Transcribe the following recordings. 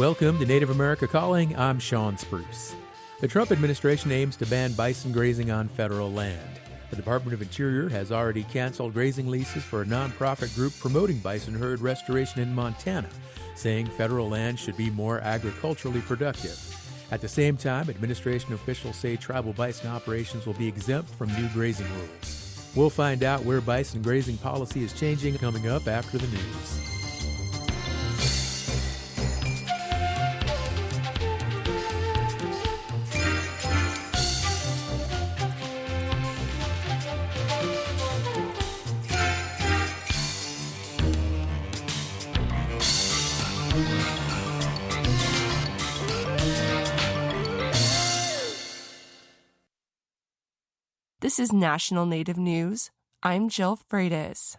Welcome to Native America Calling. I'm Sean Spruce. The Trump administration aims to ban bison grazing on federal land. The Department of Interior has already canceled grazing leases for a nonprofit group promoting bison herd restoration in Montana, saying federal land should be more agriculturally productive. At the same time, administration officials say tribal bison operations will be exempt from new grazing rules. We'll find out where bison grazing policy is changing coming up after the news. This is National Native News. I'm Jill Freitas.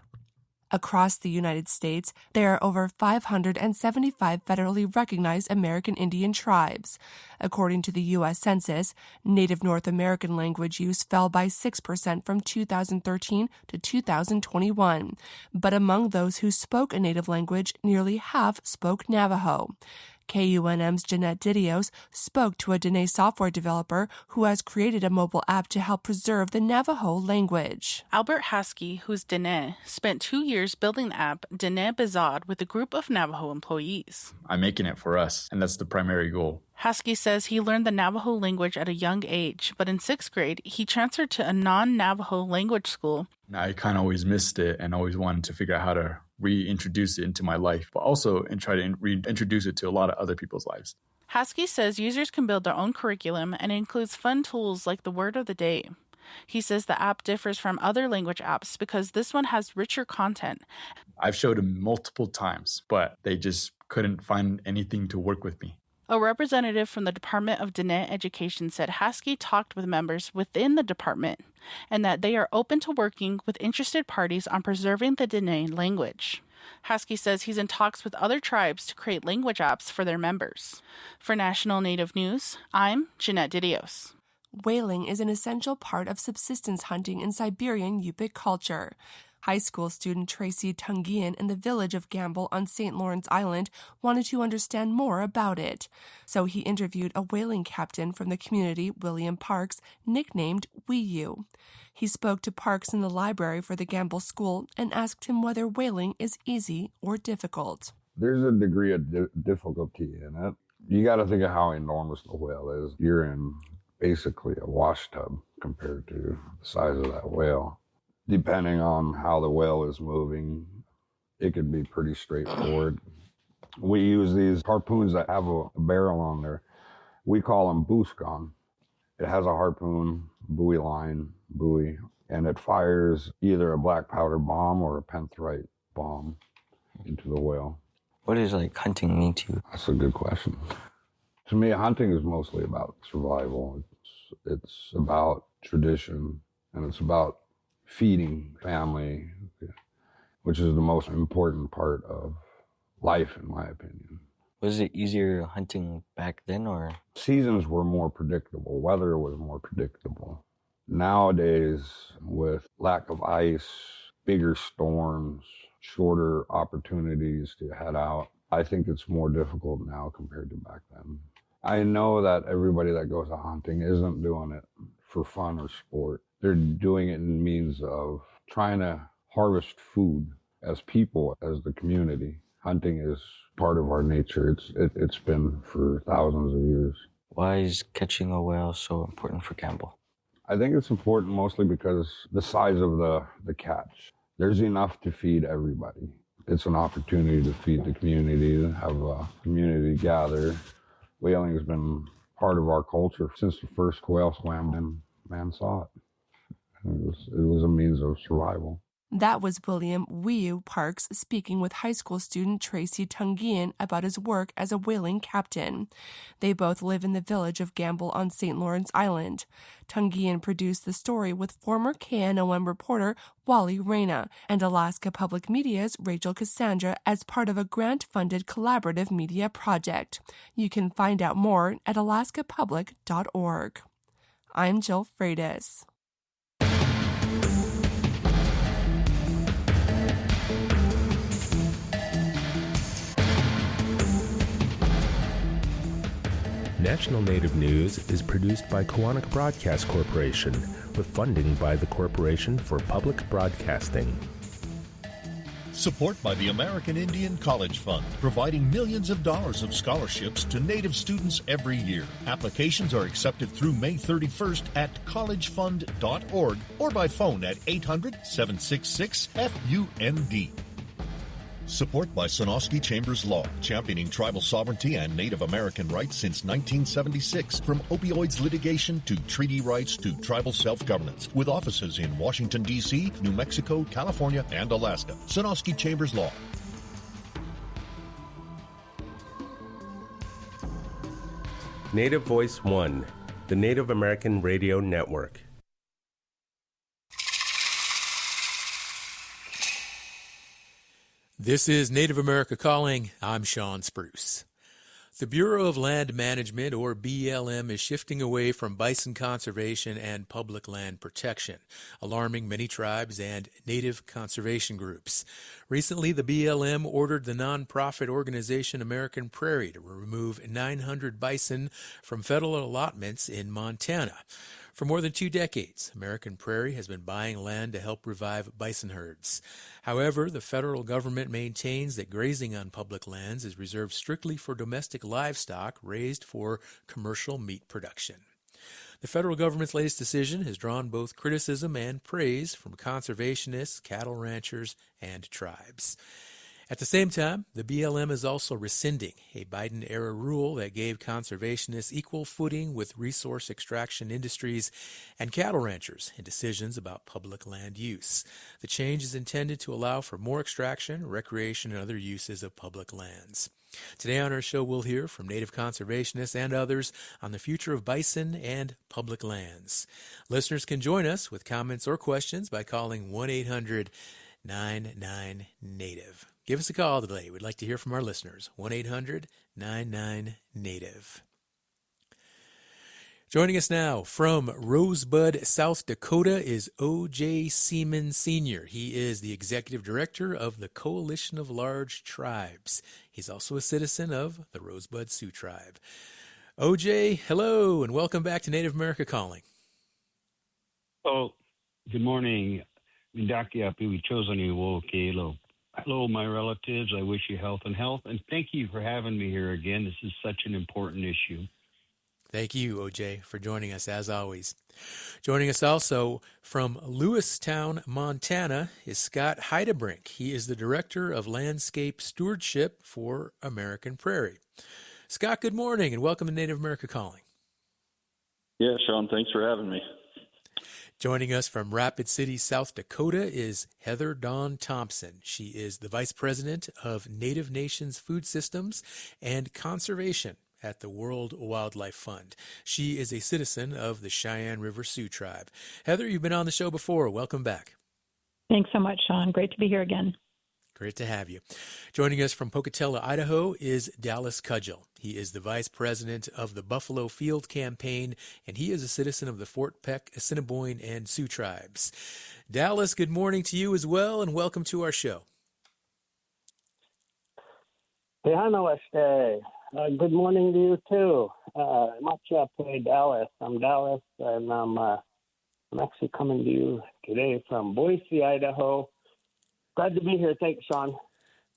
Across the United States, there are over 575 federally recognized American Indian tribes. According to the U.S. Census, Native North American language use fell by 6% from 2013 to 2021. But among those who spoke a native language, nearly half spoke Navajo. KUNM's Jeanette Didios spoke to a Dene software developer who has created a mobile app to help preserve the Navajo language. Albert Haskey, who's Dene, spent 2 years building the app Dene Bezod with a group of Navajo employees. I'm making it for us, and that's the primary goal. Haskey says he learned the Navajo language at a young age, but in 6th grade, he transferred to a non-Navajo language school. I kind of always missed it and always wanted to figure out how to reintroduce it into my life, but also try to reintroduce it to a lot of other people's lives. Haskey says users can build their own curriculum and includes fun tools like the word of the day. He says the app differs from other language apps because this one has richer content. I've showed them multiple times, but they just couldn't find anything to work with me. A representative from the Department of Dene Education said Haskey talked with members within the department and that they are open to working with interested parties on preserving the Dene language. Haskey says he's in talks with other tribes to create language apps for their members. For National Native News, I'm Jeanette Didios. Whaling is an essential part of subsistence hunting in Siberian Yupik culture. High school student Tracy Tungian in the village of Gamble on St. Lawrence Island wanted to understand more about it. So he interviewed a whaling captain from the community, William Parks, nicknamed Wee-U. He spoke to Parks in the library for the Gamble School and asked him whether whaling is easy or difficult. There's a degree of difficulty in it. You got to think of how enormous the whale is. You're in basically a wash tub compared to the size of that whale. Depending on how the whale is moving, it could be pretty straightforward. We use these harpoons that have a barrel on there. We call them booscon. It has a harpoon, buoy line, buoy, and it fires either a black powder bomb or a penthrite bomb into the whale. What does hunting mean to you? That's a good question. To me, hunting is mostly about survival. It's about tradition, and it's about feeding family, which is the most important part of life, in my opinion. Was it easier hunting back then, or? Seasons were more predictable. Weather was more predictable. Nowadays, with lack of ice, bigger storms, shorter opportunities to head out, I think it's more difficult now compared to back then. I know that everybody that goes out hunting isn't doing it for fun or sport. They're doing it in means of trying to harvest food as people, as the community. Hunting is part of our nature. It's been for thousands of years. Why is catching a whale so important for Gamble? I think it's important mostly because the size of the catch. There's enough to feed everybody. It's an opportunity to feed the community, to have a community gather. Whaling has been part of our culture since the first whale swam and man saw it. It was a means of survival. That was William Wee-U Parks speaking with high school student Tracy Tungian about his work as a whaling captain. They both live in the village of Gamble on St. Lawrence Island. Tungian produced the story with former KNOM reporter Wally Reyna and Alaska Public Media's Rachel Cassandra as part of a grant-funded collaborative media project. You can find out more at alaskapublic.org. I'm Jill Freitas. National Native News is produced by Koahnic Broadcast Corporation with funding by the Corporation for Public Broadcasting. Support by the American Indian College Fund, providing millions of dollars of scholarships to Native students every year. Applications are accepted through May 31st at collegefund.org or by phone at 800-766-FUND. Support by Sonosky Chambers Law, championing tribal sovereignty and Native American rights since 1976. From opioids litigation to treaty rights to tribal self-governance. With offices in Washington, D.C., New Mexico, California, and Alaska. Sonosky Chambers Law. Native Voice One, the Native American Radio Network. This is Native America Calling. I'm Sean Spruce. The Bureau of Land Management, or BLM, is shifting away from bison conservation and public land protection, alarming many tribes and Native conservation groups. Recently, the BLM ordered the nonprofit organization American Prairie to remove 900 bison from federal allotments in Montana. For more than 2 decades, American Prairie has been buying land to help revive bison herds. However, the federal government maintains that grazing on public lands is reserved strictly for domestic livestock raised for commercial meat production. The federal government's latest decision has drawn both criticism and praise from conservationists, cattle ranchers, and tribes. At the same time, the BLM is also rescinding a Biden-era rule that gave conservationists equal footing with resource extraction industries and cattle ranchers in decisions about public land use. The change is intended to allow for more extraction, recreation, and other uses of public lands. Today on our show, we'll hear from Native conservationists and others on the future of bison and public lands. Listeners can join us with comments or questions by calling 1-800-99-NATIVE. Give us a call today. We'd like to hear from our listeners. 1-800-99-NATIVE. Joining us now from Rosebud, South Dakota is O.J. Seaman Sr. He is the executive director of the Coalition of Large Tribes. He's also a citizen of the Rosebud Sioux Tribe. O.J., hello, and welcome back to Native America Calling. Oh, good morning. Hello, my relatives. I wish you health, and thank you for having me here again. This is such an important issue. Thank you, O.J., for joining us, as always. Joining us also from Lewistown, Montana, is Scott Heidebrink. He is the Director of Landscape Stewardship for American Prairie. Scott, good morning, and welcome to Native America Calling. Yeah, Sean, thanks for having me. Joining us from Rapid City, South Dakota is Heather Dawn Thompson. She is the Vice President of Native Nations Food Systems and Conservation at the World Wildlife Fund. She is a citizen of the Cheyenne River Sioux Tribe. Heather, you've been on the show before. Welcome back. Thanks so much, Sean. Great to be here again. Great to have you. Joining us from Pocatello, Idaho is Dallas Cudgel. He is the Vice President of the Buffalo Field Campaign, and he is a citizen of the Fort Peck, Assiniboine, and Sioux Tribes. Dallas, good morning to you as well, and welcome to our show. Good morning to you, too. Dallas. I'm Dallas, and I'm actually coming to you today from Boise, Idaho. Glad to be here. Thanks, Sean.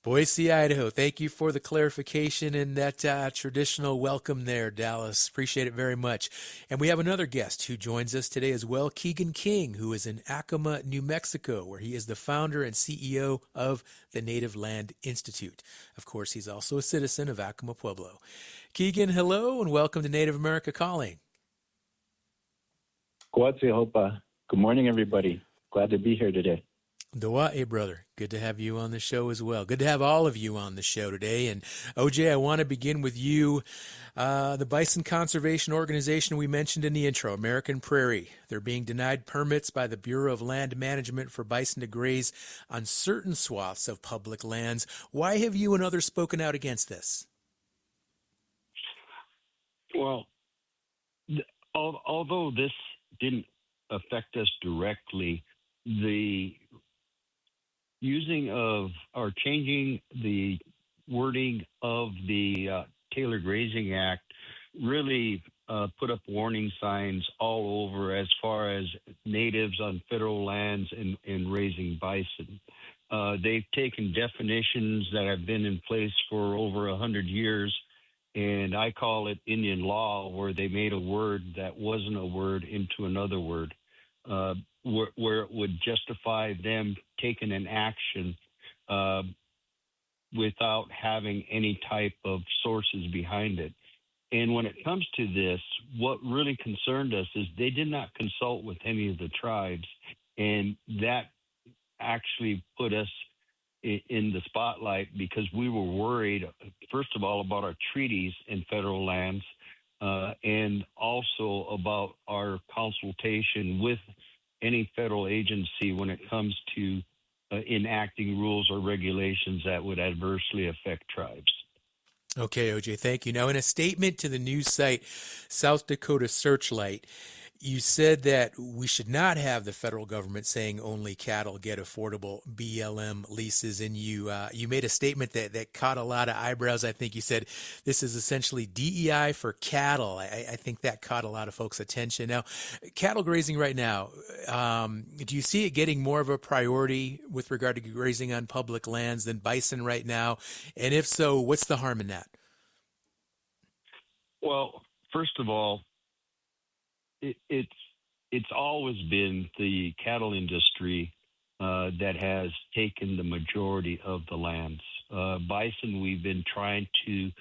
Boise, Idaho. Thank you for the clarification and that traditional welcome there, Dallas. Appreciate it very much. And we have another guest who joins us today as well, Keegan King, who is in Acoma, New Mexico, where he is the founder and CEO of the Native Land Institute. Of course, he's also a citizen of Acoma Pueblo. Keegan, hello, and welcome to Native America Calling. Good morning, everybody. Glad to be here today. Doa'e, brother. Good to have you on the show as well. Good to have all of you on the show today. And OJ, I want to begin with you. The Bison Conservation Organization we mentioned in the intro, American Prairie. They're being denied permits by the Bureau of Land Management for bison to graze on certain swaths of public lands. Why have you and others spoken out against this? Well, although this didn't affect us directly, the using of or changing the wording of the Taylor Grazing Act really put up warning signs all over as far as natives on federal lands and raising bison. They've taken definitions that have been in place for over 100 years, and I call it Indian law, where they made a word that wasn't a word into another word, where it would justify them taking an action without having any type of sources behind it. And when it comes to this, what really concerned us is they did not consult with any of the tribes, and that actually put us in the spotlight because we were worried, first of all, about our treaties in federal lands, and also about our consultation with any federal agency when it comes to enacting rules or regulations that would adversely affect tribes. Okay, OJ, thank you. Now, in a statement to the news site South Dakota Searchlight, you said that we should not have the federal government saying only cattle get affordable BLM leases, and you made a statement that caught a lot of eyebrows. I think you said this is essentially DEI for cattle. I think that caught a lot of folks' attention. Now, cattle grazing right now, do you see it getting more of a priority with regard to grazing on public lands than bison right now? And if so, what's the harm in that? Well, first of all, it's always been the cattle industry that has taken the majority of the lands. Bison, we've been trying to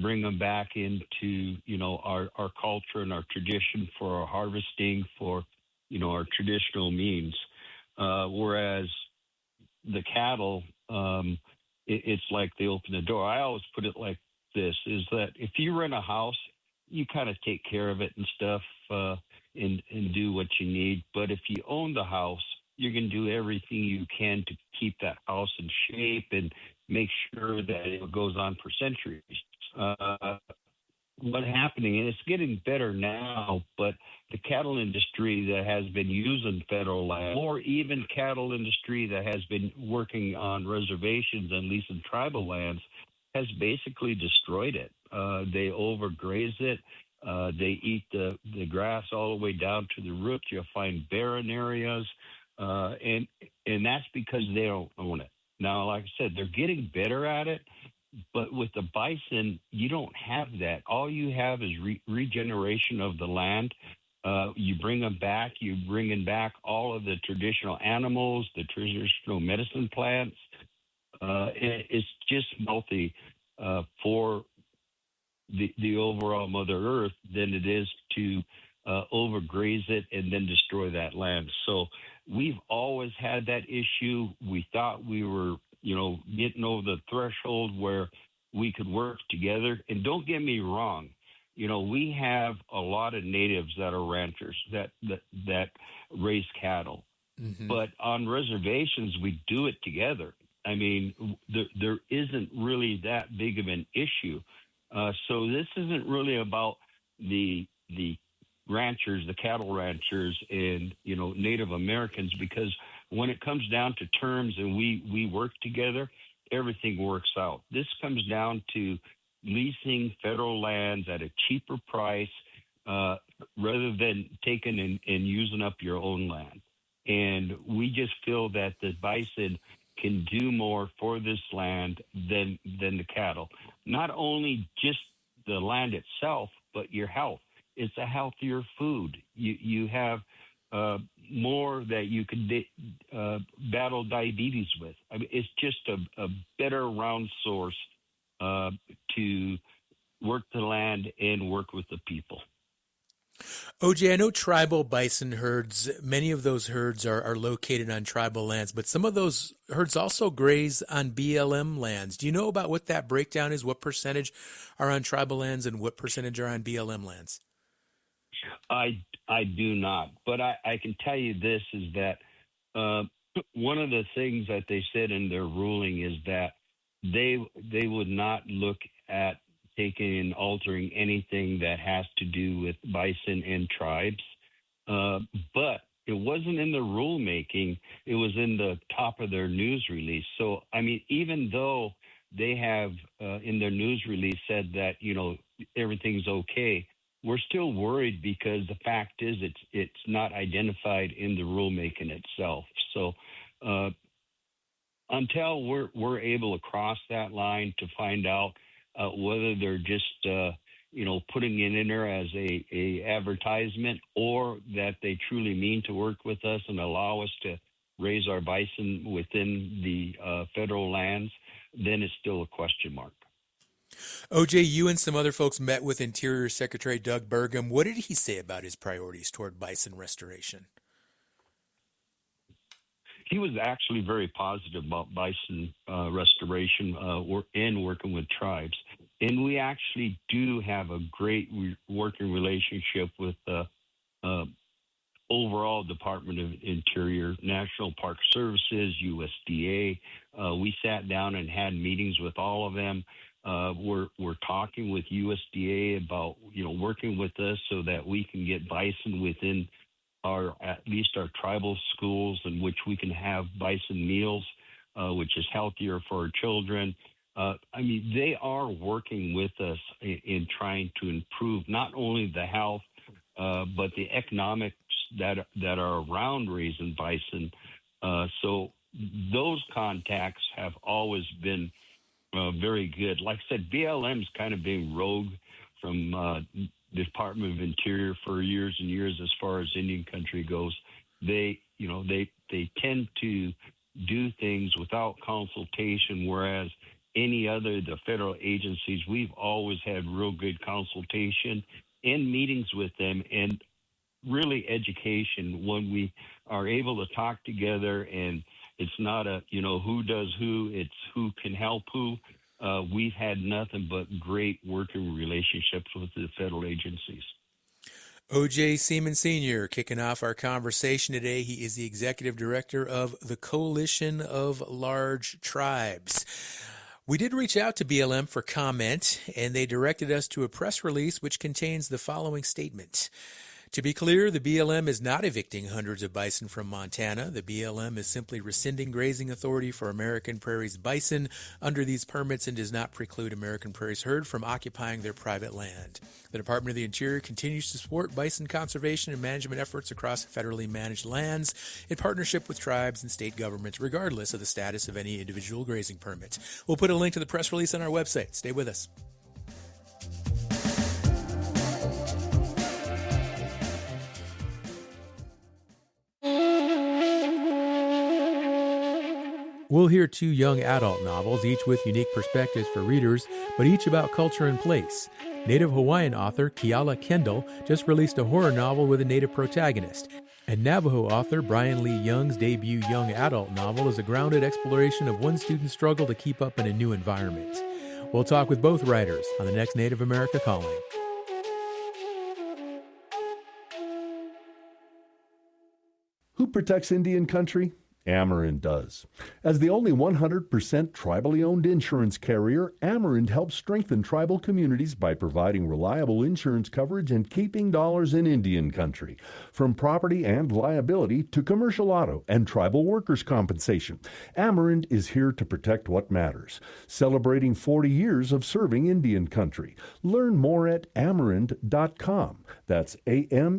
bring them back into, our culture and our tradition for our harvesting, for, our traditional means. Whereas the cattle, it's like they open the door. I always put it like this, is that if you rent a house, you kind of take care of it and stuff, and do what you need. But if you own the house, you're going to do everything you can to keep that house in shape and make sure that it goes on for centuries. What's happening, and it's getting better now, but the cattle industry that has been using federal land, or even cattle industry that has been working on reservations and leasing tribal lands, has basically destroyed it. They overgraze it. They eat the grass all the way down to the roots. You'll find barren areas, and that's because they don't own it. Now, like I said, they're getting better at it, but with the bison, you don't have that. All you have is regeneration of the land. You bring them back. You're bringing back all of the traditional animals, the traditional medicine plants. It's just healthy for the overall Mother Earth than it is to overgraze it and then destroy that land. So we've always had that issue. We thought we were, getting over the threshold where we could work together. And don't get me wrong, we have a lot of natives that are ranchers that raise cattle. Mm-hmm. But on reservations, we do it together. I mean, there isn't really that big of an issue. So this isn't really about the ranchers, the cattle ranchers, and Native Americans, because when it comes down to terms and we work together, everything works out. This comes down to leasing federal lands at a cheaper price rather than taking and using up your own land. And we just feel that the bison can do more for this land than the cattle. Not only just the land itself, but your health. It's a healthier food. You have more that you can battle diabetes with. I mean, it's just a better round source to work the land and work with the people. OJ, I know tribal bison herds, many of those herds are located on tribal lands, but some of those herds also graze on BLM lands. Do you know about what that breakdown is? What percentage are on tribal lands and what percentage are on BLM lands? I do not, but I can tell you this, is that one of the things that they said in their ruling is that they would not look at taking and altering anything that has to do with bison and tribes. But it wasn't in the rulemaking. It was in the top of their news release. So, I mean, even though they have in their news release said that, everything's okay. We're still worried because the fact is it's not identified in the rulemaking itself. So until we're able to cross that line to find out whether they're just putting it in there as a advertisement, or that they truly mean to work with us and allow us to raise our bison within the federal lands, then it's still a question mark. OJ, you and some other folks met with Interior Secretary Doug Burgum. What did he say about his priorities toward bison restoration? He was actually very positive about bison restoration and working with tribes. And we actually do have a great working relationship with the overall Department of Interior, National Park Services, USDA. We sat down and had meetings with all of them. We're talking with USDA about, working with us so that we can get bison within at least our tribal schools, in which we can have bison meals, which is healthier for our children. They are working with us in trying to improve not only the health, but the economics that are around raising bison. So those contacts have always been very good. Like I said, BLM's kind of been rogue from the Department of Interior for years and years as far as Indian country goes. They tend to do things without consultation, whereas the federal agencies, we've always had real good consultation and meetings with them, and really education when we are able to talk together. And it's not a, who does who, it's who can help who. We've had nothing but great working relationships with the federal agencies. O.J. Seaman Sr. kicking off our conversation today. He is the executive director of the Coalition of Large Tribes. We did reach out to BLM for comment, and they directed us to a press release which contains the following statement. To be clear, the BLM is not evicting hundreds of bison from Montana. The BLM is simply rescinding grazing authority for American Prairie's bison under these permits and does not preclude American Prairie's herd from occupying their private land. The Department of the Interior continues to support bison conservation and management efforts across federally managed lands in partnership with tribes and state governments, regardless of the status of any individual grazing permit. We'll put a link to the press release on our website. Stay with us. We'll hear two young adult novels, each with unique perspectives for readers, but each about culture and place. Native Hawaiian author Keala Kendall just released a horror novel with a Native protagonist, and Navajo author Brian Lee Young's debut young adult novel is a grounded exploration of one student's struggle to keep up in a new environment. We'll talk with both writers on the next Native America Calling. Who protects Indian country? Amerind does. As the only 100% tribally owned insurance carrier, Amerind helps strengthen tribal communities by providing reliable insurance coverage and keeping dollars in Indian country. From property and liability to commercial auto and tribal workers' compensation, Amerind is here to protect what matters. Celebrating 40 years of serving Indian country. Learn more at amerind.com. That's AMERIND.com.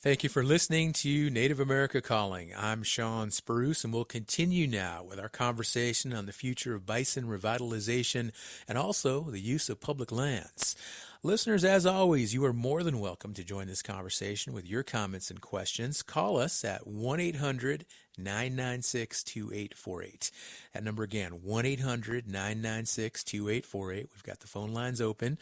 Thank you for listening to Native America Calling. I'm Sean Spruce, and we'll continue now with our conversation on the future of bison revitalization and also the use of public lands. Listeners, as always, you are more than welcome to join this conversation with your comments and questions. Call us at 1-800-996-2848. That number again, 1-800-996-2848. We've got the phone lines open.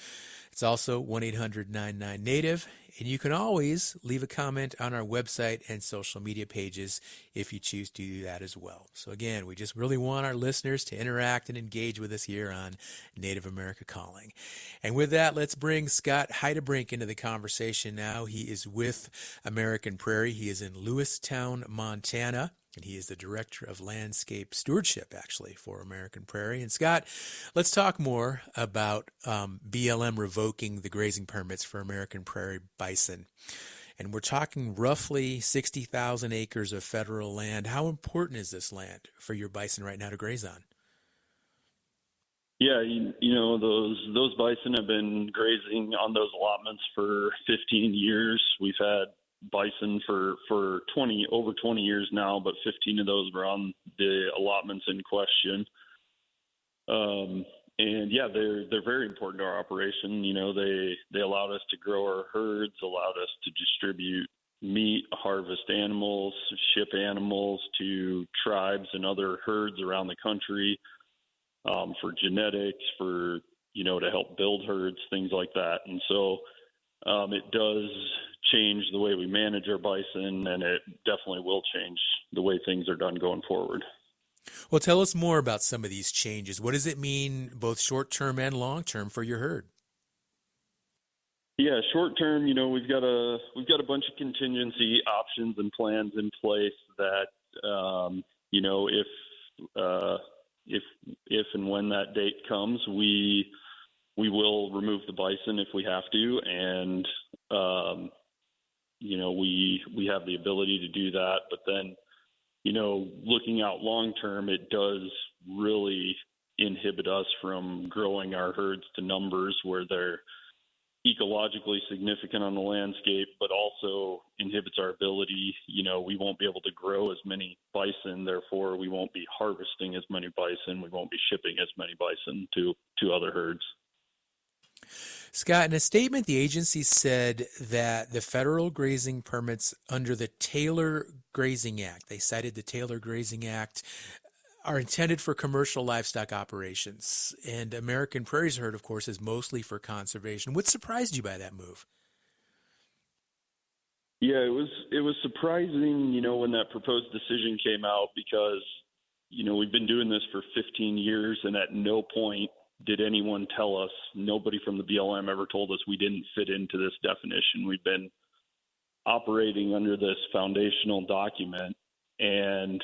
It's also 1-800-99-NATIVE. And you can always leave a comment on our website and social media pages if you choose to do that as well. So again, we just really want our listeners to interact and engage with us here on Native America Calling. And with that, let's bring Scott Heidebrink into the conversation now. He is with American Prairie. He is in Lewistown, Montana. And he is the Director of Landscape Stewardship, actually, for American Prairie. And Scott, let's talk more about BLM revoking the grazing permits for American Prairie bison. And we're talking roughly 60,000 acres of federal land. How important is this land for your bison right now to graze on? Yeah, you know, those bison have been grazing on those allotments for 15 years. We've had bison for over 20 years now, but 15 of those were on the allotments in question. And yeah, they're very important to our operation. You know, they allowed us to grow our herds, allowed us to distribute meat, harvest animals, ship animals to tribes and other herds around the country, for genetics, for, you know, to help build herds, things like that. And so it does change the way we manage our bison, and it definitely will change the way things are done going forward. Well, tell us more about some of these changes. What does it mean, both short-term and long-term, for your herd? Yeah, short-term, you know, we've got a bunch of contingency options and plans in place that, you know, if and when that date comes, we will remove the bison if we have to, and you know, we have the ability to do that. But then, you know, looking out long term, it does really inhibit us from growing our herds to numbers where they're ecologically significant on the landscape, but also inhibits our ability. You know, we won't be able to grow as many bison, therefore we won't be harvesting as many bison, we won't be shipping as many bison to other herds. Scott, in a statement, the agency said that the federal grazing permits under the Taylor Grazing Act, they cited the Taylor Grazing Act, are intended for commercial livestock operations. And American Prairie's herd, of course, is mostly for conservation. What surprised you by that move? Yeah, it was surprising, you know, when that proposed decision came out, because, you know, we've been doing this for 15 years, and at no point did anyone tell us, nobody from the BLM ever told us we didn't fit into this definition. We've been operating under this foundational document, and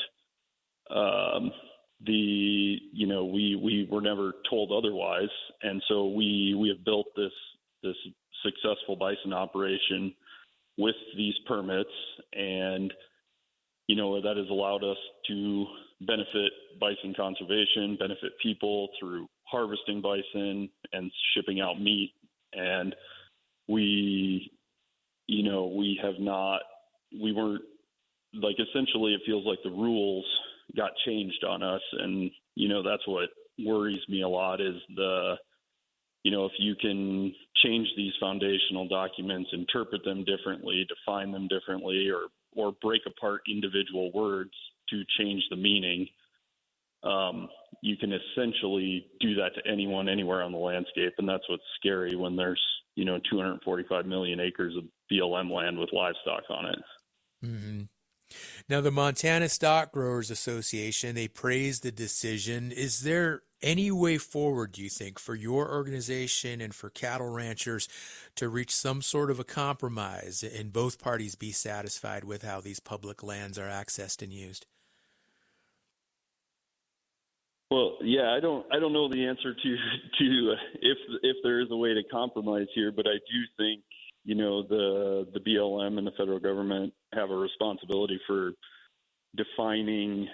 you know, we were never told otherwise. And so we have built this successful bison operation with these permits, and, you know, that has allowed us to benefit bison conservation, benefit people through harvesting bison and shipping out meat. And we weren't, like, essentially it feels like the rules got changed on us. And, you know, that's what worries me a lot is you know, if you can change these foundational documents, interpret them differently, define them differently, or break apart individual words to change the meaning, you can essentially do that to anyone, anywhere on the landscape. And that's what's scary when there's, you know, 245 million acres of BLM land with livestock on it. Mm-hmm. Now, the Montana Stock Growers Association, they praised the decision. Is there any way forward, do you think, for your organization and for cattle ranchers to reach some sort of a compromise and both parties be satisfied with how these public lands are accessed and used? Well, yeah, I don't know the answer to if there is a way to compromise here, but I do think, you know, the BLM and the federal government have a responsibility for defining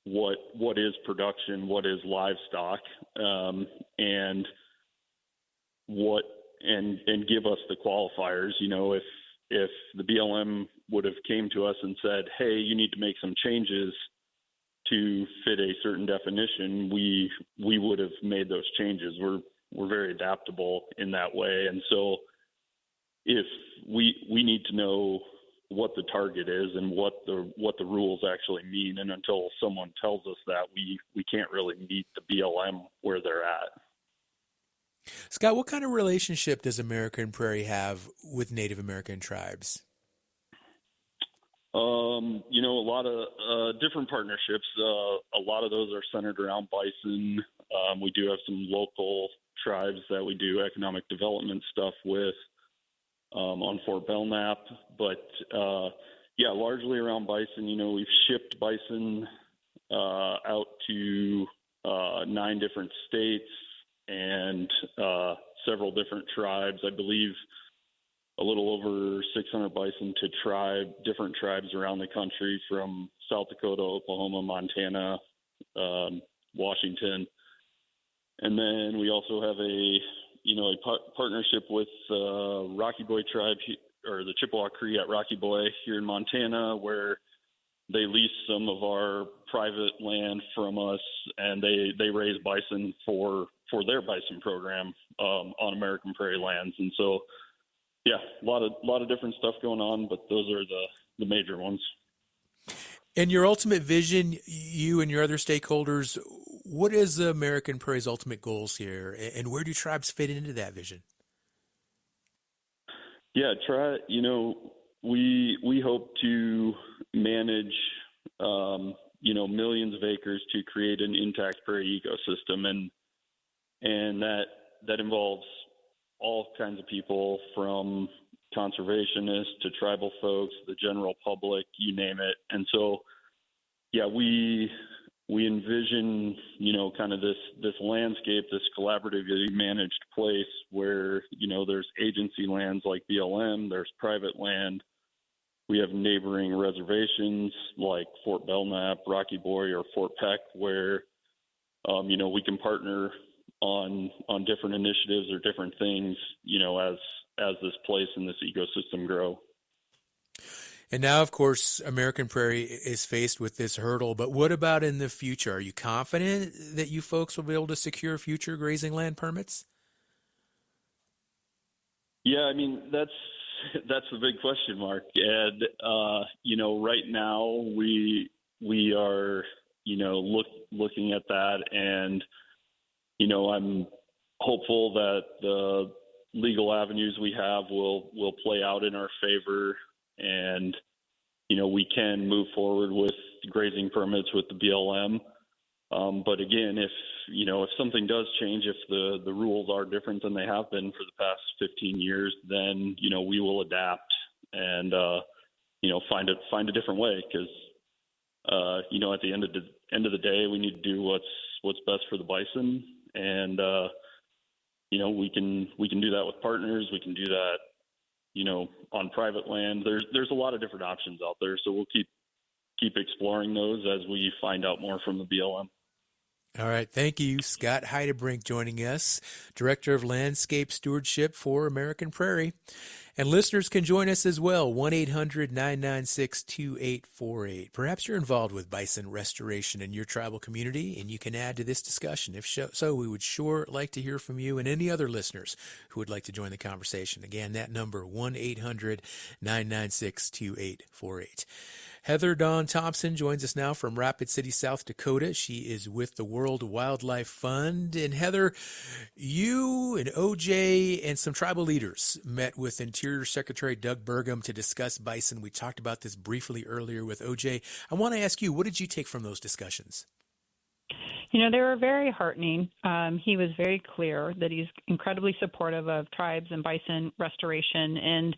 what is production, what is livestock, and give us the qualifiers. You know, if the BLM would have came to us and said, "Hey, you need to make some changes to fit a certain definition," we would have made those changes. We're very adaptable in that way, and so if we need to know what the target is and what the rules actually mean, and until someone tells us that, we can't really meet the BLM where they're at. Scott, what kind of relationship does American Prairie have with Native American tribes? You know, a lot of different partnerships. A lot of those are centered around bison. We do have some local tribes that we do economic development stuff with on Fort Belknap, but yeah, largely around bison. You know, we've shipped bison out to 9 different states and several different tribes. I believe a little over 600 bison to different tribes around the country, from South Dakota, Oklahoma, Montana, Washington. And then we also have a partnership with Rocky Boy tribe, or the Chippewa Cree at Rocky Boy here in Montana, where they lease some of our private land from us, and they raise bison for their bison program on American Prairie lands. And so, yeah, a lot of different stuff going on, but those are the major ones. And your ultimate vision, you and your other stakeholders, what is the American Prairie's ultimate goals here, and where do tribes fit into that vision? Yeah, we hope to manage, millions of acres to create an intact prairie ecosystem, and that involves all kinds of people, from conservationists to tribal folks, the general public, you name it. And so, yeah, we envision, kind of this landscape, this collaboratively managed place where, there's agency lands like BLM, there's private land. We have neighboring reservations like Fort Belknap, Rocky Boy, or Fort Peck, where, we can partner on different initiatives or different things, as this place and this ecosystem grow. And now, of course, American Prairie is faced with this hurdle, but what about in the future? Are you confident that you folks will be able to secure future grazing land permits? Yeah, I mean, that's the big question mark. And, right now we are, looking at that, and, I'm hopeful that the legal avenues we have will play out in our favor, and we can move forward with grazing permits with the BLM. But again, if something does change, if the rules are different than they have been for the past 15 years, then we will adapt and find a different way, because at the end of the day, we need to do what's best for the bison. And, we can do that with partners. We can do that, on private land. There's a lot of different options out there. So we'll keep exploring those as we find out more from the BLM. All right. Thank you. Scott Heidebrink joining us, Director of Landscape Stewardship for American Prairie. And listeners can join us as well, 1-800-996-2848. Perhaps you're involved with bison restoration in your tribal community, and you can add to this discussion. If so, we would sure like to hear from you and any other listeners who would like to join the conversation. Again, that number, 1-800-996-2848. Heather Dawn Thompson joins us now from Rapid City, South Dakota. She is with the World Wildlife Fund. And Heather, you and OJ and some tribal leaders met with Interior Secretary Doug Burgum to discuss bison. We talked about this briefly earlier with OJ. I want to ask you, what did you take from those discussions? They were very heartening. He was very clear that he's incredibly supportive of tribes and bison restoration. And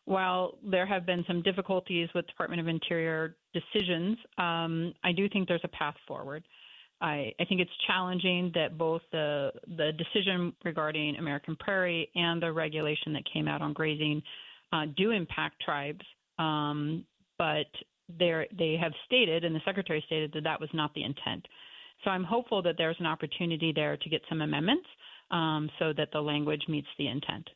while there have been some difficulties with Department of Interior decisions, I do think there's a path forward. I think it's challenging that both the decision regarding American Prairie and the regulation that came out on grazing do impact tribes, but they have stated, and the Secretary stated, that was not the intent. So I'm hopeful that there's an opportunity there to get some amendments so that the language meets the intent.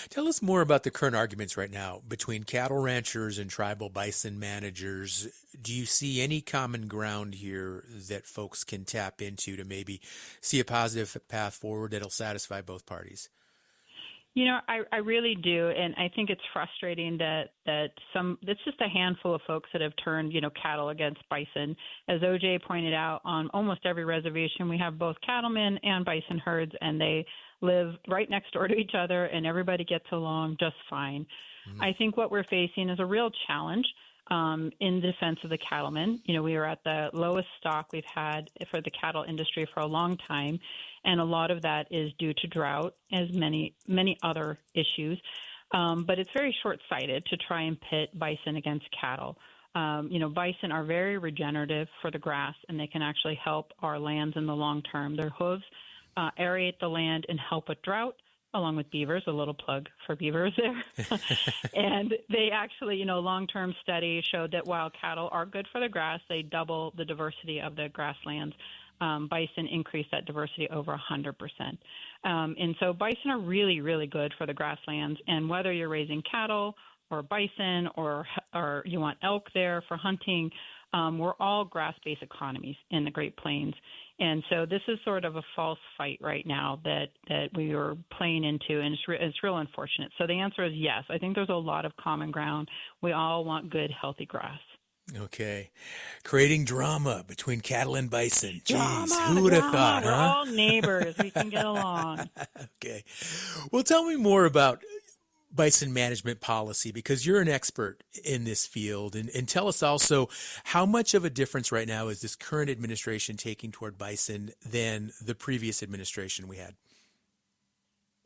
Tell us more about the current arguments right now between cattle ranchers and tribal bison managers. Do you see any common ground here that folks can tap into to maybe see a positive path forward that'll satisfy both parties? I really do, and I think it's frustrating that it's just a handful of folks that have turned, cattle against bison. As OJ pointed out, on almost every reservation, we have both cattlemen and bison herds, and they live right next door to each other, and everybody gets along just fine. Mm-hmm. I think what we're facing is a real challenge in defense of the cattlemen. We are at the lowest stock we've had for the cattle industry for a long time, and a lot of that is due to drought, as many other issues. But it's very short-sighted to try and pit bison against cattle. Bison are very regenerative for the grass, and they can actually help our lands in the long term. Their hooves aerate the land and help with drought. along with beavers, a little plug for beavers there. And they actually, long-term studies showed that while cattle are good for the grass, they double the diversity of the grasslands. Bison increase that diversity over 100%. And so bison are really, really good for the grasslands. And whether you're raising cattle or bison or you want elk there for hunting, we're all grass-based economies in the Great Plains. And so this is sort of a false fight right now that we are playing into, and it's real unfortunate. So the answer is yes. I think there's a lot of common ground. We all want good, healthy grass. Okay. Creating drama between cattle and bison. Jeez, Drama, who would have thought, We're huh? all neighbors. We can get along. Okay. Well, tell me more about bison management policy, because you're an expert in this field. And tell us also, how much of a difference right now is this current administration taking toward bison than the previous administration we had?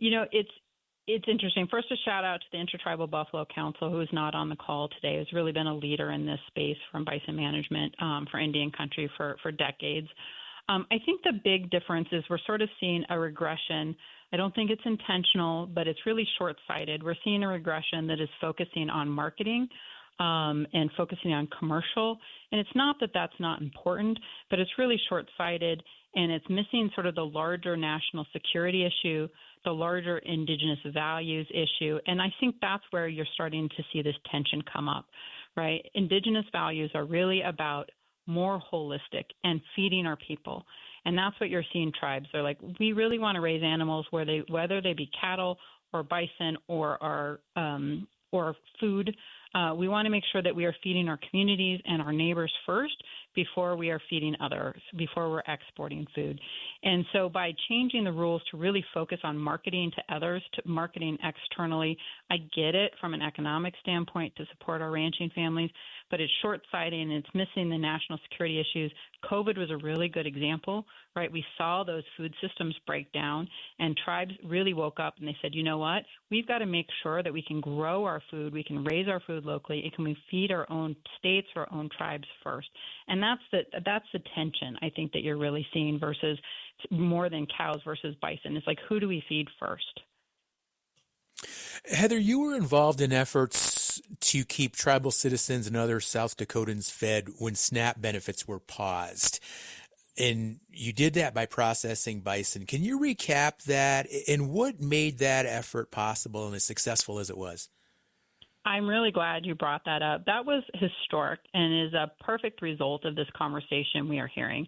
It's interesting. First, a shout out to the Intertribal Buffalo Council, who is not on the call today, has really been a leader in this space from bison management for Indian country for decades. I think the big difference is we're sort of seeing a regression. I don't think it's intentional, but it's really short-sighted. We're seeing a regression that is focusing on marketing and focusing on commercial. And it's not that that's not important, but it's really short-sighted, and it's missing sort of the larger national security issue, the larger indigenous values issue. And I think that's where you're starting to see this tension come up, right? Indigenous values are really about more holistic and feeding our people. And that's what you're seeing tribes. They're like, we really want to raise animals whether they be cattle or bison or food. We want to make sure that we are feeding our communities and our neighbors first before we are feeding others, before we're exporting food. And so by changing the rules to really focus on marketing to others, to marketing externally, I get it from an economic standpoint to support our ranching families, but it's short-sighted and it's missing the national security issues. COVID was a really good example, right? We saw those food systems break down, and tribes really woke up and they said, you know what? We've got to make sure that we can grow our food, we can raise our food locally, and can we feed our own states, our own tribes first. And that's the tension, I think, that you're really seeing versus more than cows versus bison. It's like, who do we feed first? Heather, you were involved in efforts to keep tribal citizens and other South Dakotans fed when SNAP benefits were paused. And you did that by processing bison. Can you recap that, and what made that effort possible and as successful as it was? I'm really glad you brought that up. That was historic and is a perfect result of this conversation we are hearing.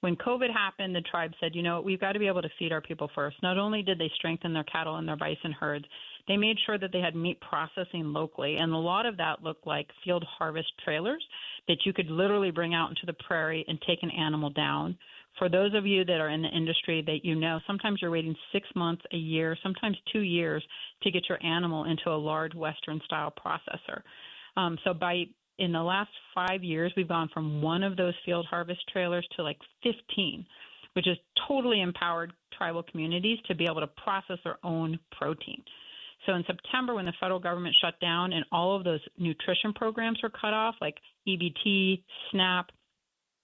When COVID happened, the tribe said, you know, we've got to be able to feed our people first. Not only did they strengthen their cattle and their bison herds, they made sure that they had meat processing locally. And a lot of that looked like field harvest trailers that you could literally bring out into the prairie and take an animal down. For those of you that are in the industry that you know, sometimes you're waiting 6 months, a year, sometimes 2 years to get your animal into a large Western-style processor. In the last 5 years, we've gone from one of those field harvest trailers to like 15, which has totally empowered tribal communities to be able to process their own protein. So in September, when the federal government shut down and all of those nutrition programs were cut off, like EBT, SNAP,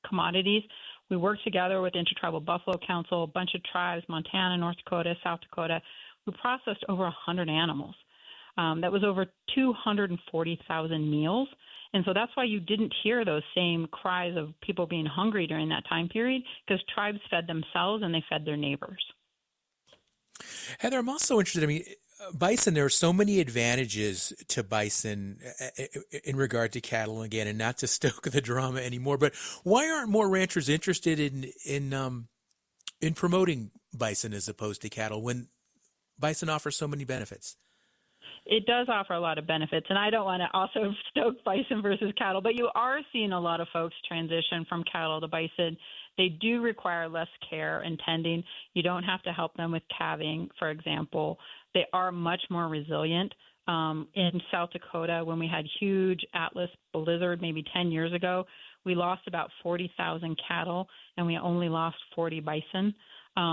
commodities, we worked together with Intertribal Buffalo Council, a bunch of tribes, Montana, North Dakota, South Dakota. We processed over 100 animals. That was over 240,000 meals. And so that's why you didn't hear those same cries of people being hungry during that time period, because tribes fed themselves and they fed their neighbors. Heather, I'm also interested, bison, there are so many advantages to bison in regard to cattle, again, and not to stoke the drama anymore, but why aren't more ranchers interested in promoting bison as opposed to cattle when bison offers so many benefits? It does offer a lot of benefits, and I don't want to also stoke bison versus cattle, but you are seeing a lot of folks transition from cattle to bison. They do require less care and tending. You don't have to help them with calving, for example. They are much more resilient. In South Dakota, when we had huge Atlas blizzard maybe 10 years ago, we lost about 40,000 cattle, and we only lost 40 bison.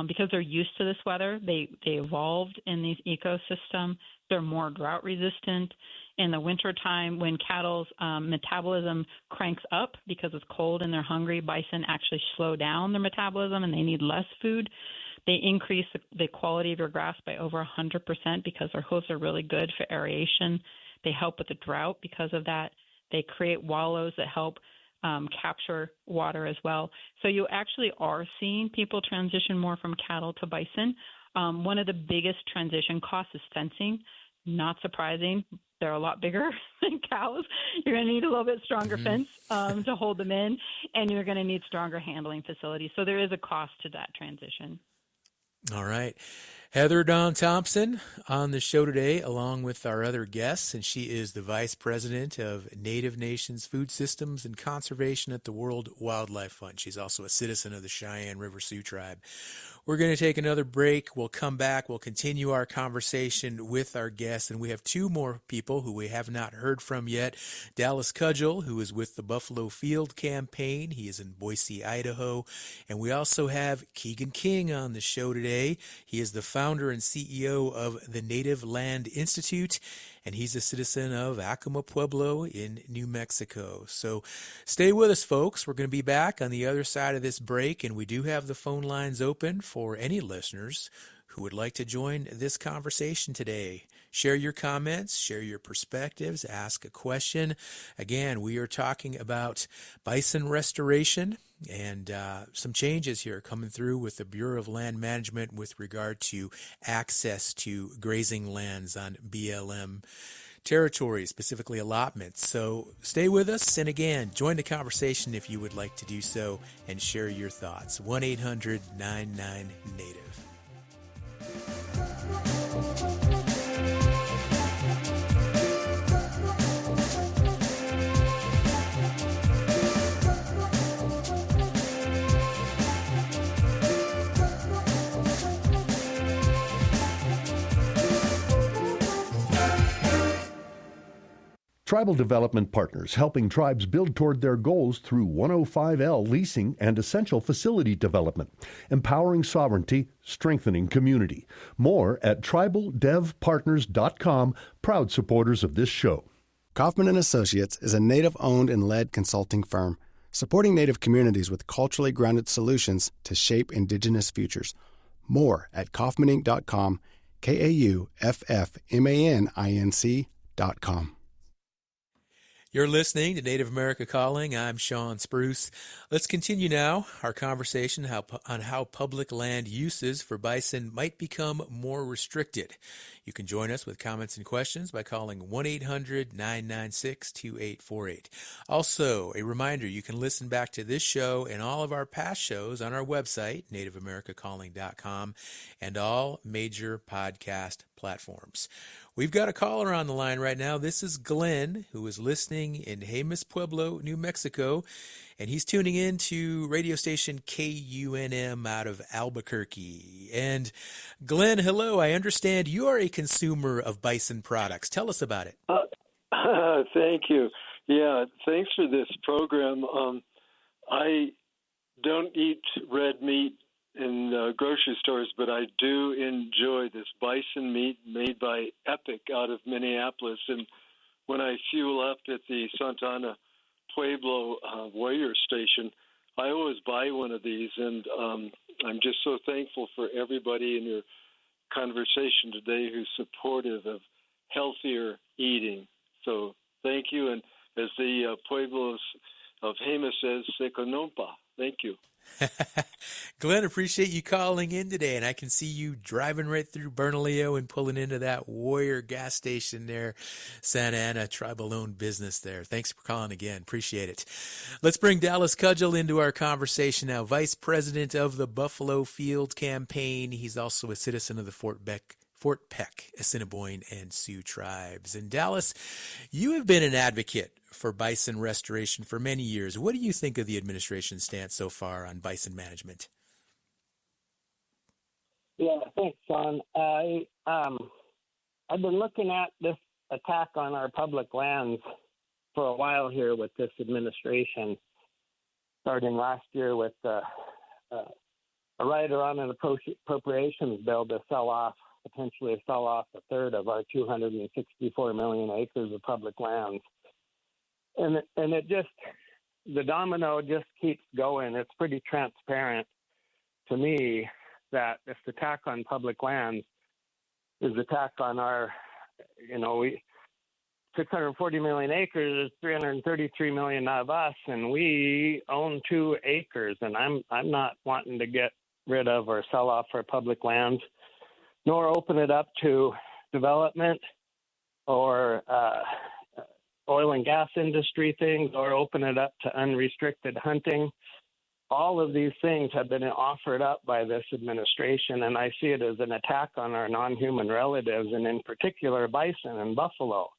Because they're used to this weather, they evolved in these ecosystems. They're more drought resistant. In the wintertime, when cattle's metabolism cranks up because it's cold and they're hungry, bison actually slow down their metabolism and they need less food. They increase the quality of your grass by over 100% because their hooves are really good for aeration. They help with the drought because of that. They create wallows that help capture water as well. So you actually are seeing people transition more from cattle to bison. One of the biggest transition costs is fencing. Not surprising. They're a lot bigger than cows. You're going to need a little bit stronger fence to hold them in, and you're going to need stronger handling facilities. So there is a cost to that transition. All right. Heather Dawn Thompson on the show today, along with our other guests, and she is the Vice President of Native Nations Food Systems and Conservation at the World Wildlife Fund. She's also a citizen of the Cheyenne River Sioux Tribe. We're going to take another break. We'll come back. We'll continue our conversation with our guests, and we have two more people who we have not heard from yet. Dallas Cudgel, who is with the Buffalo Field Campaign. He is in Boise, Idaho. And we also have Keegan King on the show today. He is the founder and CEO of the Native Land Institute, and he's a citizen of Acoma Pueblo in New Mexico. So stay with us, folks. We're going to be back on the other side of this break, and we do have the phone lines open for any listeners who would like to join this conversation today. Share your comments, share your perspectives, ask a question. Again, we are talking about bison restoration and some changes here coming through with the Bureau of Land Management with regard to access to grazing lands on BLM territory, specifically allotments. So stay with us, and again, join the conversation if you would like to do so and share your thoughts. 1-800-99-NATIVE. Tribal Development Partners, helping tribes build toward their goals through 105L leasing and essential facility development, empowering sovereignty, strengthening community. More at tribaldevpartners.com, proud supporters of this show. Kaufman & Associates is a Native-owned and led consulting firm, supporting Native communities with culturally grounded solutions to shape Indigenous futures. More at kaufmaninc.com, KAUFFMANINC.com. You're listening to Native America Calling. I'm Sean Spruce. Let's continue now our conversation on how public land uses for bison might become more restricted. You can join us with comments and questions by calling 1-800-996-2848. Also, a reminder, you can listen back to this show and all of our past shows on our website, nativeamericacalling.com, and all major podcast platforms. We've got a caller on the line right now. This is Glenn, who is listening in Jemez Pueblo, New Mexico, and he's tuning in to radio station KUNM out of Albuquerque. And Glenn, hello. I understand you are a consumer of bison products. Tell us about it. Thank you. Yeah, thanks for this program. I don't eat red meat in grocery stores, but I do enjoy this bison meat made by Epic out of Minneapolis. And when I fuel up at the Santa Ana Pueblo Warrior Station, I always buy one of these. And I'm just so thankful for everybody in your conversation today who's supportive of healthier eating. So thank you. And as the Pueblos of Jemez says, Seconompa. Thank you. Glenn, appreciate you calling in today, and I can see you driving right through Bernalillo and pulling into that Warrior gas station there, Santa Ana, tribal-owned business there. Thanks for calling again. Appreciate it. Let's bring Dallas Cudgel into our conversation now, Vice President of the Buffalo Field Campaign. He's also a citizen of the Fort Peck, Assiniboine, and Sioux tribes. And Dallas, you have been an advocate for bison restoration for many years. What do you think of the administration's stance so far on bison management? Yeah, thanks, Sean. I've been looking at this attack on our public lands for a while here with this administration, starting last year with a rider on an appropriations bill to potentially sell off a third of our 264 million acres of public lands. And it just, the domino just keeps going. It's pretty transparent to me that this attack on public lands is attack on our, 640 million acres is 333 million of us, and we own 2 acres. And I'm not wanting to get rid of or sell off our public lands, nor open it up to development or oil and gas industry things, or open it up to unrestricted hunting. All of these things have been offered up by this administration, and I see it as an attack on our non-human relatives, and in particular bison and buffalo.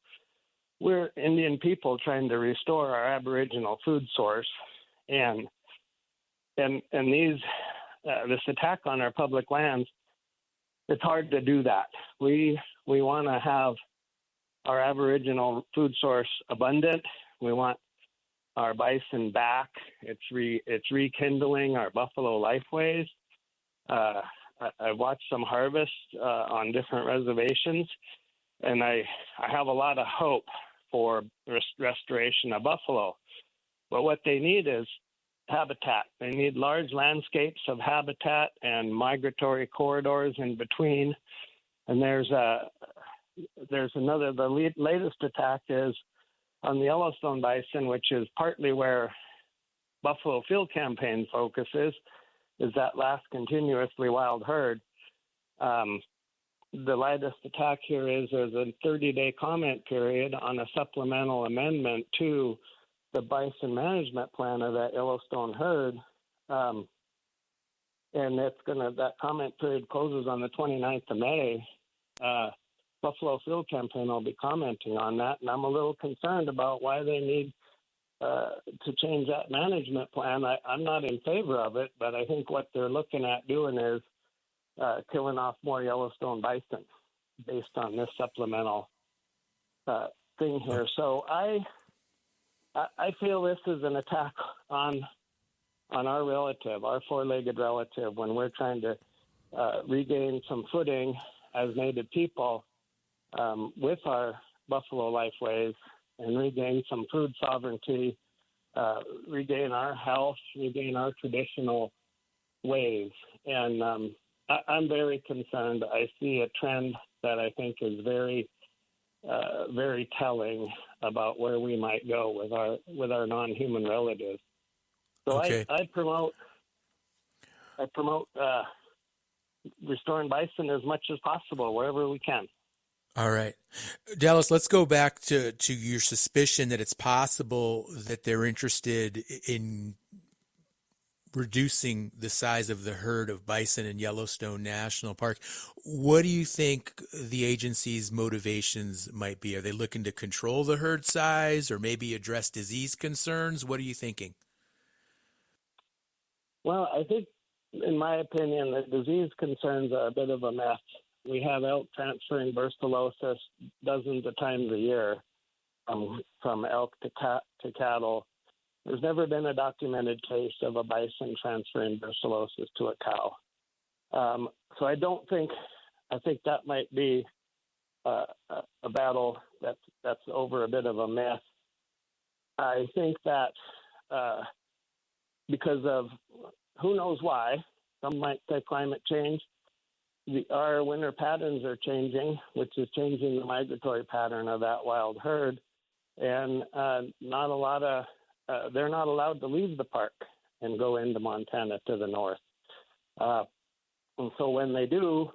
We're Indian people trying to restore our Aboriginal food source, and these this attack on our public lands, it's hard to do that. We want to have our Aboriginal food source abundant. We want our bison back. It's rekindling our buffalo lifeways. I watched some harvests on different reservations, and I have a lot of hope for restoration of buffalo. But what they need is habitat. They need large landscapes of habitat and migratory corridors in between. And there's another. The latest attack is on the Yellowstone bison, which is partly where Buffalo Field Campaign focuses, is that last continuously wild herd. The latest attack here is there's a 30-day comment period on a supplemental amendment to the bison management plan of that Yellowstone herd. And that comment period closes on the 29th of May. Buffalo Field Campaign will be commenting on that, and I'm a little concerned about why they need to change that management plan. I'm not in favor of it, but I think what they're looking at doing is killing off more Yellowstone bison based on this supplemental thing here. So I feel this is an attack on our relative, our four-legged relative, when we're trying to regain some footing as Native people with our buffalo lifeways and regain some food sovereignty, regain our health, regain our traditional ways. And I'm very concerned. I see a trend that I think is very, very telling about where we might go with our non-human relatives. So okay. I promote restoring bison as much as possible wherever we can. All right. Dallas, let's go back to your suspicion that it's possible that they're interested in reducing the size of the herd of bison in Yellowstone National Park. What do you think the agency's motivations might be? Are they looking to control the herd size or maybe address disease concerns? What are you thinking? Well, I think, in my opinion, the disease concerns are a bit of a mess. We have elk transferring brucellosis dozens of times a year from elk to cattle. There's never been a documented case of a bison transferring brucellosis to a cow. So I think that might be a battle that's over a bit of a myth. I think that because of who knows why, some might say climate change, our winter patterns are changing, which is changing the migratory pattern of that wild herd. And they're not allowed to leave the park and go into Montana to the north. And so when they do,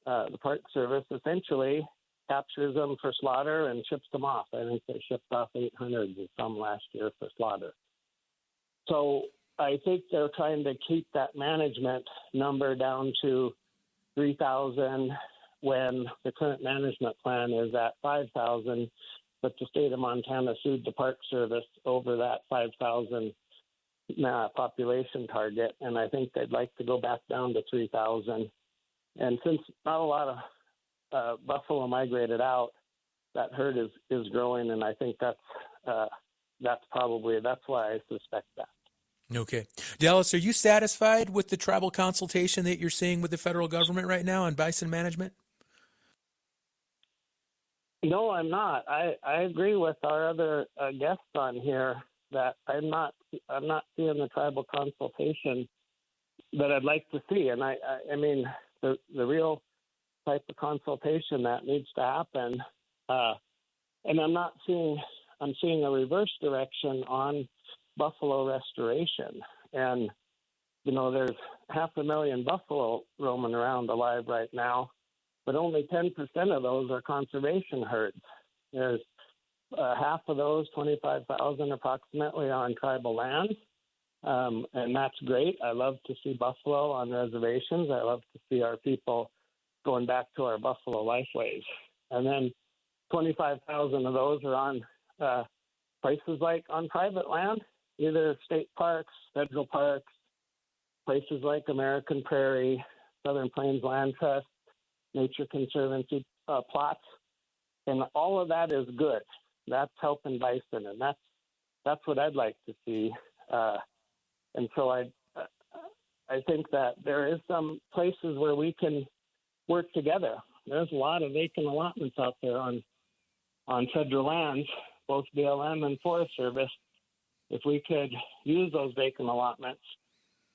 the Park Service essentially captures them for slaughter and ships them off. I think they shipped off 800 and some last year for slaughter. So I think they're trying to keep that management number down to 3,000 when the current management plan is at 5,000. But the state of Montana sued the Park Service over that 5,000 population target, and I think they'd like to go back down to 3,000. And since not a lot of buffalo migrated out, that herd is growing, and I think that's why I suspect that. Okay. Dallas, are you satisfied with the tribal consultation that you're seeing with the federal government right now on bison management? No, I'm not. I agree with our other guests on here that I'm not seeing the tribal consultation that I'd like to see. And I mean, the real type of consultation that needs to happen. And I'm seeing a reverse direction on buffalo restoration. And, you know, there's 500,000 buffalo roaming around alive right now, but only 10% of those are conservation herds. There's half of those, 25,000 approximately, are on tribal lands. And that's great. I love to see buffalo on reservations. I love to see our people going back to our buffalo lifeways. And then 25,000 of those are on places like on private land, either state parks, federal parks, places like American Prairie, Southern Plains Land Trust, Nature Conservancy plots. And all of that is good. That's helping bison, and that's what I'd like to see. And so I think that there is some places where we can work together. There's a lot of vacant allotments out there on federal lands, both BLM and Forest Service. If we could use those vacant allotments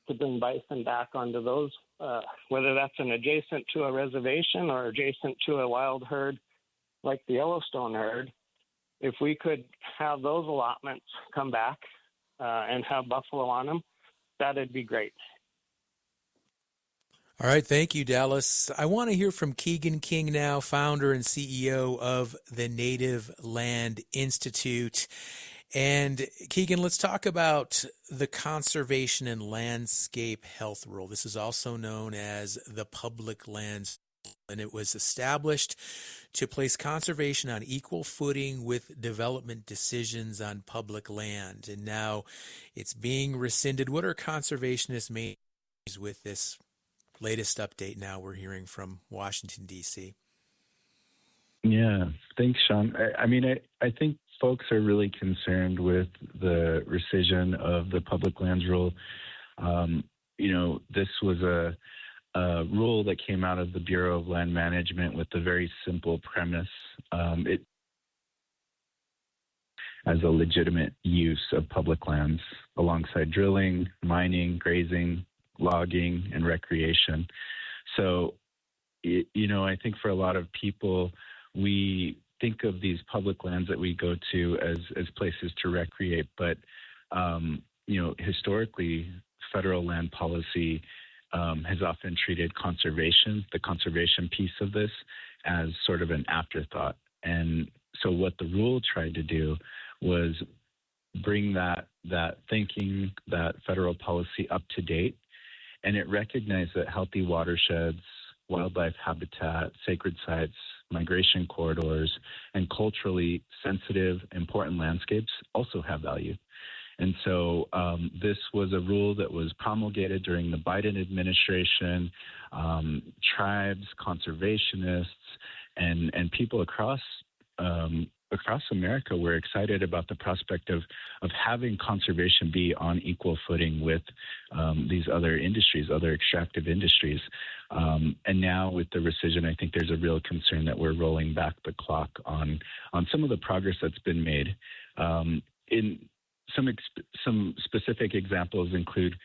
to bring bison back onto those, whether that's an adjacent to a reservation or adjacent to a wild herd like the Yellowstone herd, if we could have those allotments come back and have buffalo on them, that'd be great. All right, thank you, Dallas. I want to hear from Keegan King now, founder and CEO of the Native Land Institute. And Keegan, let's talk about the Conservation and Landscape Health Rule. This is also known as the Public Lands, and it was established to place conservation on equal footing with development decisions on public land. And now it's being rescinded. What are conservationists' main issues with this latest update now we're hearing from Washington, D.C.? Yeah, thanks, Sean. I mean, I think folks are really concerned with the rescission of the public lands rule. You know, this was a rule that came out of the Bureau of Land Management with a very simple premise. It as a legitimate use of public lands alongside drilling, mining, grazing, logging, and recreation. So, you know, I think for a lot of people, we think of these public lands that we go to as places to recreate, but, you know, historically, federal land policy has often treated conservation, the conservation piece of this, as sort of an afterthought. And so what the rule tried to do was bring that thinking, that federal policy up to date. And it recognized that healthy watersheds, wildlife habitat, sacred sites, migration corridors, and culturally sensitive, important landscapes also have value. And so this was a rule that was promulgated during the Biden administration. Tribes, conservationists, and people across America were excited about the prospect of having conservation be on equal footing with these other industries, other extractive industries. And now with the rescission, I think there's a real concern that we're rolling back the clock on some of the progress that's been made. In some specific examples include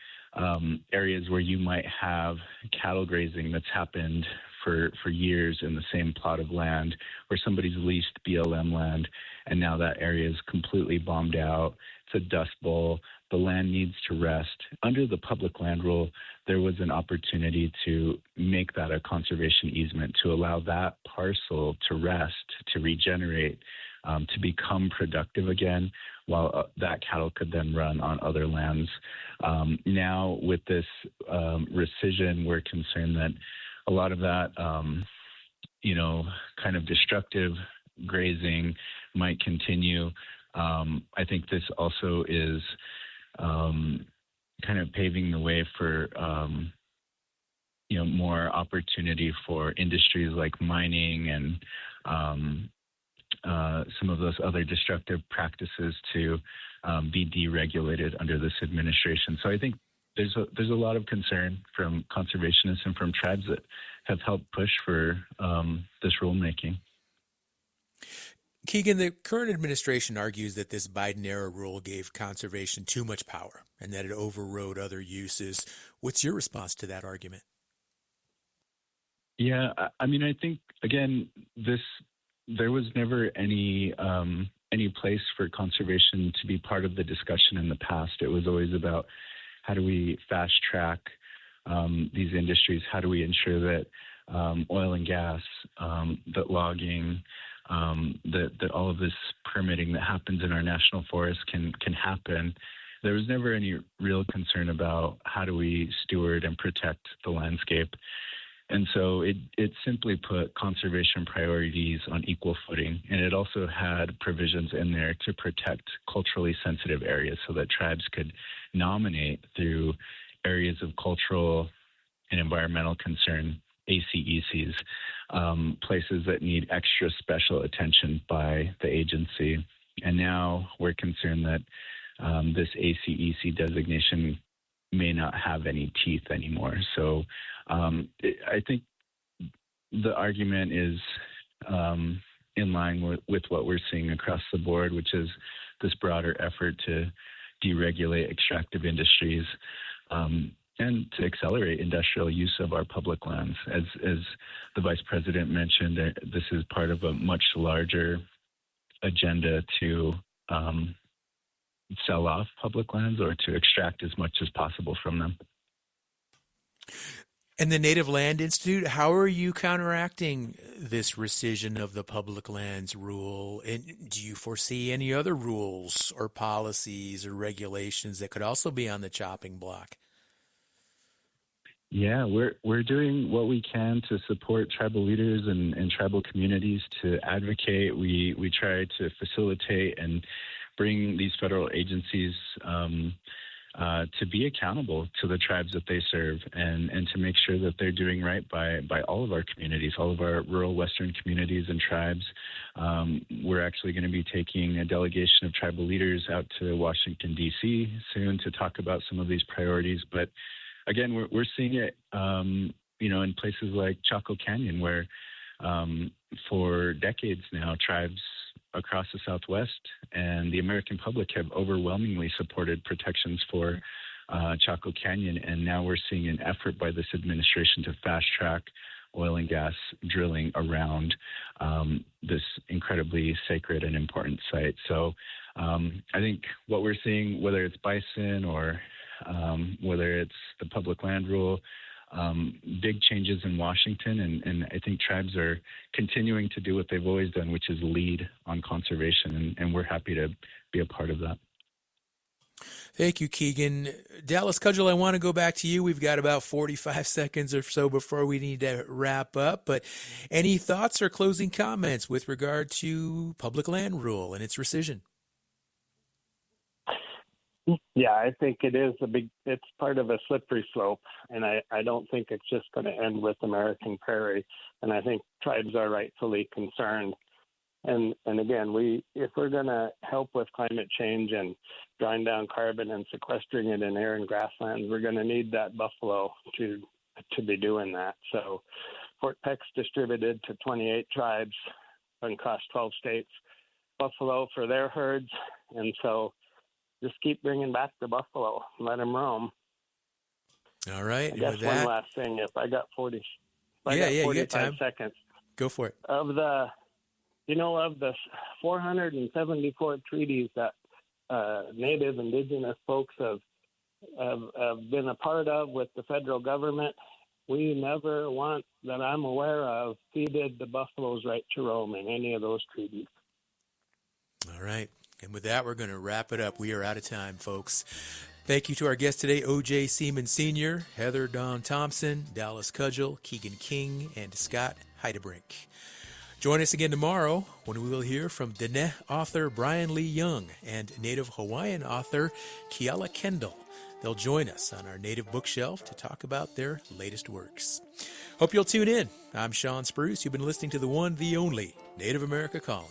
areas where you might have cattle grazing that's happened for years in the same plot of land, where somebody's leased BLM land, and now that area is completely bombed out. It's a dust bowl. The land needs to rest. Under the public land rule, there was an opportunity to make that a conservation easement, to allow that parcel to rest, to regenerate, to become productive again, while that cattle could then run on other lands. Now, with this rescission, we're concerned that a lot of that, kind of destructive grazing might continue. I think this also is kind of paving the way for, more opportunity for industries like mining and some of those other destructive practices to be deregulated under this administration. So I think there's a lot of concern from conservationists and from tribes that have helped push for this rulemaking. Keegan, the current administration argues that this Biden-era rule gave conservation too much power and that it overrode other uses. What's your response to that argument? Yeah, I mean, I think, again, there was never any place for conservation to be part of the discussion in the past. It was always about how do we fast track these industries? How do we ensure that oil and gas, that logging, that all of this permitting that happens in our national forests can happen? There was never any real concern about how do we steward and protect the landscape. And so it simply put conservation priorities on equal footing. And it also had provisions in there to protect culturally sensitive areas so that tribes could nominate through areas of cultural and environmental concern, ACECs, places that need extra special attention by the agency. And now we're concerned that this ACEC designation may not have any teeth anymore. So I think the argument is in line with what we're seeing across the board, which is this broader effort to deregulate extractive industries and to accelerate industrial use of our public lands. As the Vice President mentioned, this is part of a much larger agenda to sell off public lands or to extract as much as possible from them. And the Native Land Institute, how are you counteracting this rescission of the public lands rule? And do you foresee any other rules or policies or regulations that could also be on the chopping block? Yeah, we're doing what we can to support tribal leaders and tribal communities to advocate. We try to facilitate and bring these federal agencies to be accountable to the tribes that they serve and to make sure that they're doing right by all of our communities, all of our rural Western communities and tribes. We're actually going to be taking a delegation of tribal leaders out to Washington, D.C. soon to talk about some of these priorities. But again, we're seeing it, in places like Chaco Canyon, where for decades now, tribes across the Southwest and the American public have overwhelmingly supported protections for Chaco Canyon. And now we're seeing an effort by this administration to fast track oil and gas drilling around this incredibly sacred and important site. So I think what we're seeing, whether it's bison or whether it's the public land rule, big changes in Washington, and I think tribes are continuing to do what they've always done, which is lead on conservation, and we're happy to be a part of that. Thank you, Keegan. Dallas Cudgel, I want to go back to you. We've got about 45 seconds or so before we need to wrap up, but any thoughts or closing comments with regard to public land rule and its rescission? Yeah, I think it's part of a slippery slope, and I don't think it's just going to end with American Prairie, and I think tribes are rightfully concerned. And again, if we're going to help with climate change and drawing down carbon and sequestering it in air and grasslands, we're going to need that buffalo to be doing that. So Fort Peck's distributed to 28 tribes across 12 states, buffalo for their herds, and so just keep bringing back the buffalo. Let them roam. All right. I guess one last thing. If I got 45 you got time. Seconds. Go for it. Of the 474 treaties that Native Indigenous folks have been a part of with the federal government, we never once that I'm aware of ceded the buffalo's right to roam in any of those treaties. All right. And with that, we're going to wrap it up. We are out of time, folks. Thank you to our guests today, O.J. Seaman Sr., Heather Dawn Thompson, Dallas Cudgel, Keegan King, and Scott Heidebrink. Join us again tomorrow when we will hear from Diné author Brian Lee Young and Native Hawaiian author Keala Kendall. They'll join us on our Native Bookshelf to talk about their latest works. Hope you'll tune in. I'm Sean Spruce. You've been listening to the one, the only Native America Calling.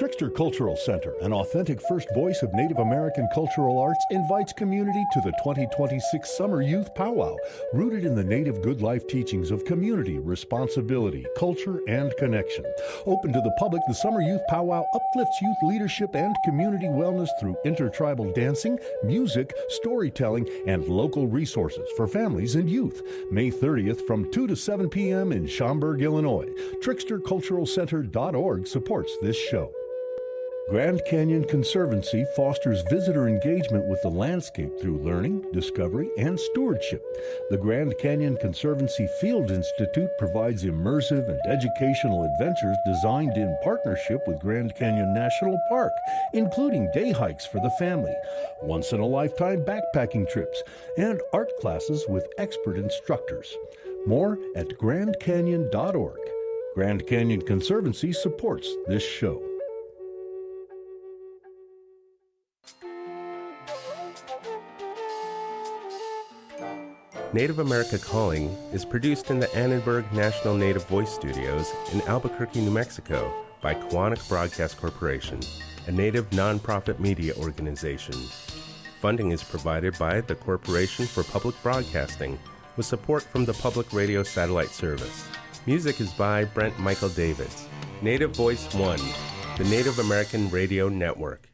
Trickster Cultural Center, an authentic first voice of Native American cultural arts, invites community to the 2026 Summer Youth Powwow, rooted in the Native good life teachings of community, responsibility, culture, and connection. Open to the public, the Summer Youth Powwow uplifts youth leadership and community wellness through intertribal dancing, music, storytelling, and local resources for families and youth. May 30th from 2 to 7 p.m. in Schaumburg, Illinois. TricksterCulturalCenter.org supports this show. Grand Canyon Conservancy fosters visitor engagement with the landscape through learning, discovery, and stewardship. The Grand Canyon Conservancy Field Institute provides immersive and educational adventures designed in partnership with Grand Canyon National Park, including day hikes for the family, once-in-a-lifetime backpacking trips, and art classes with expert instructors. More at GrandCanyon.org. Grand Canyon Conservancy supports this show. Native America Calling is produced in the Annenberg National Native Voice Studios in Albuquerque, New Mexico by Koahnic Broadcast Corporation, a Native nonprofit media organization. Funding is provided by the Corporation for Public Broadcasting with support from the Public Radio Satellite Service. Music is by Brent Michael Davids. Native Voice One, the Native American Radio Network.